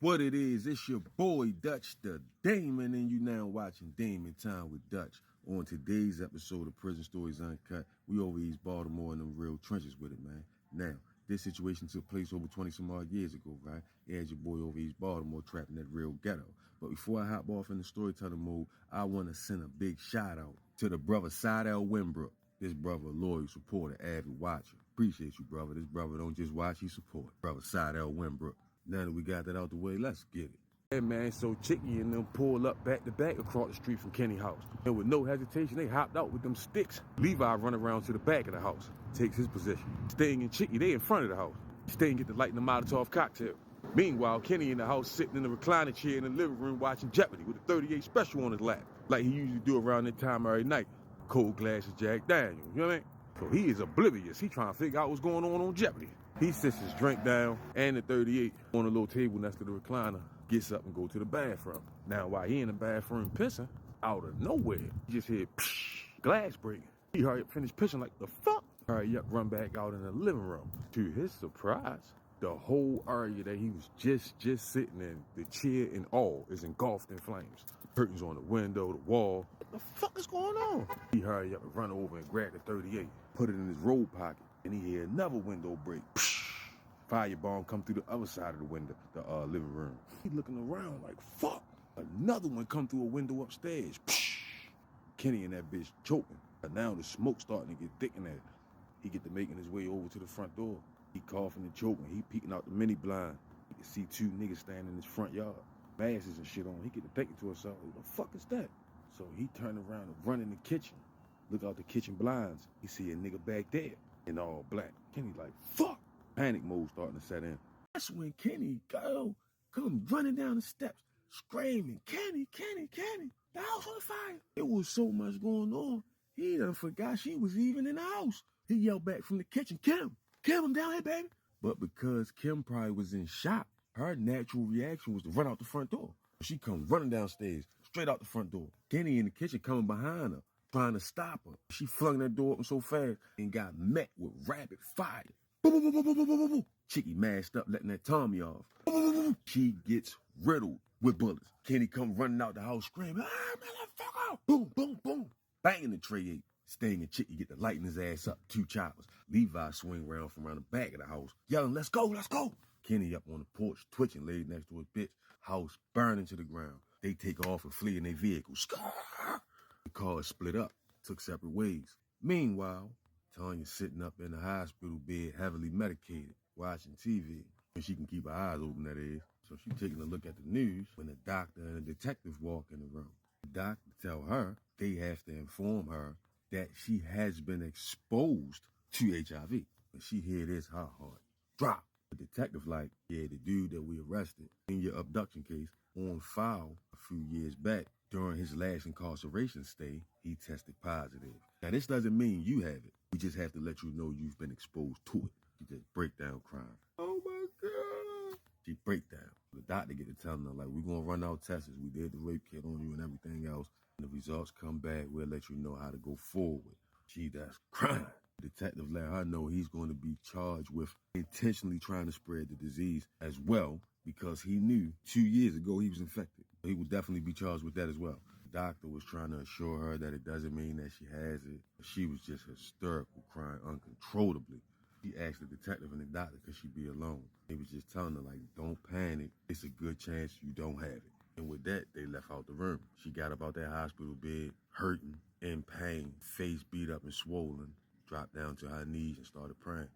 What it is, it's your boy Dutch the Damon, and you now watching Damon Time with Dutch. On today's episode of Prison Stories Uncut, we over East Baltimore in the real trenches with it, man. Now, this situation took place over 20 some odd years ago, right? It had your boy over East Baltimore trapped in that real ghetto. But before I hop off in the storytelling mode, I want to send a big shout out to the brother Sidel Winbrook. This brother, a loyal supporter, avid watcher. Appreciate you, brother. This brother don't just watch, he support. Brother Sidel Winbrook. Now that we got that out the way, let's get it. Yeah, man, so Chicky and them pulled up back to back across the street from Kenny's house. And with no hesitation, they hopped out with them sticks. Levi run around to the back of the house, takes his position. Sting and Chicky, they in front of the house. Sting get to lighting the Molotov cocktail. Meanwhile, Kenny in the house sitting in the recliner chair in the living room watching Jeopardy with a 38 special on his lap, like he usually do around that time every night. Cold glasses, Jack Daniels, you know what I mean? So he is oblivious. He trying to figure out what's going on Jeopardy. He sits his drink down and the 38 on a little table next to the recliner, gets up and go to the bathroom. Now, while he in the bathroom pissing, out of nowhere, you just hear psh, glass breaking. He hurry up, finish pissing like the fuck. Hurry up, run back out in the living room. To his surprise, the whole area that he was just sitting in, the chair and all, is engulfed in flames. Curtains on the window, the wall. What the fuck is going on? He hurry up and run over and grab the 38, put it in his robe pocket, and he hear another window break. Firebomb come through the other side of the window, the living room. He looking around like, fuck. Another one come through a window upstairs. Kenny and that bitch choking. But now the smoke starting to get thick in there. He get to making his way over to the front door. He coughing and choking. He peeking out the mini blind. He can see two niggas standing in his front yard. Masses and shit on. He get to thinking to himself, who the fuck is that? So he turned around and run in the kitchen. Look out the kitchen blinds. He see a nigga back there in all black. Kenny like, fuck. Panic mode starting to set in. That's when Kenny come running down the steps, screaming, Kenny, the house on fire. It was so much going on, he done forgot she was even in the house. He yelled back from the kitchen, Kim, I'm down here, baby. But because Kim probably was in shock, her natural reaction was to run out the front door. She come running downstairs, straight out the front door. Kenny in the kitchen coming behind her, trying to stop her. She flung that door open so fast and got met with rapid fire. Boom, boom, boom, boom, boom, boom, boom, boom. Chicky mashed up, letting that Tommy off. Boom, boom, boom, boom. She gets riddled with bullets. Kenny come running out the house screaming, motherfucker! Boom, boom, boom. Banging the tray 8. Sting and Chicky get to lighting his ass up, 2 choppers. Levi swing around from around the back of the house, yelling, let's go. Kenny up on the porch, twitching, laid next to his bitch. House burning to the ground. They take off and flee in their vehicles. The cars split up, took separate ways. Meanwhile, Tanya's sitting up in the hospital bed, heavily medicated, watching TV. And she can keep her eyes open, that is. So she's taking a look at the news when the doctor and the detective walk in the room. The doctor tell her they have to inform her that she has been exposed to HIV. When she hear this, her heart drop. The detective like, yeah, the dude that we arrested in your abduction case on file a few years back, during his last incarceration stay, he tested positive. Now, this doesn't mean you have it. We just have to let you know you've been exposed to it. You just break down crying. Oh, my God. She break down. The doctor get to telling her, like, we're going to run our tests. We did the rape kit on you and everything else. And the results come back, we'll let you know how to go forward. She that's crying. The detective let her know he's going to be charged with intentionally trying to spread the disease as well, because he knew 2 years ago he was infected. He would definitely be charged with that as well. The doctor was trying to assure her that it doesn't mean that she has it. She was just hysterical, crying uncontrollably. She asked the detective and the doctor, could she be alone? He was just telling her, like, don't panic. It's a good chance you don't have it. And with that, they left out the room. She got up out that hospital bed, hurting, in pain, face beat up and swollen, dropped down to her knees and started praying.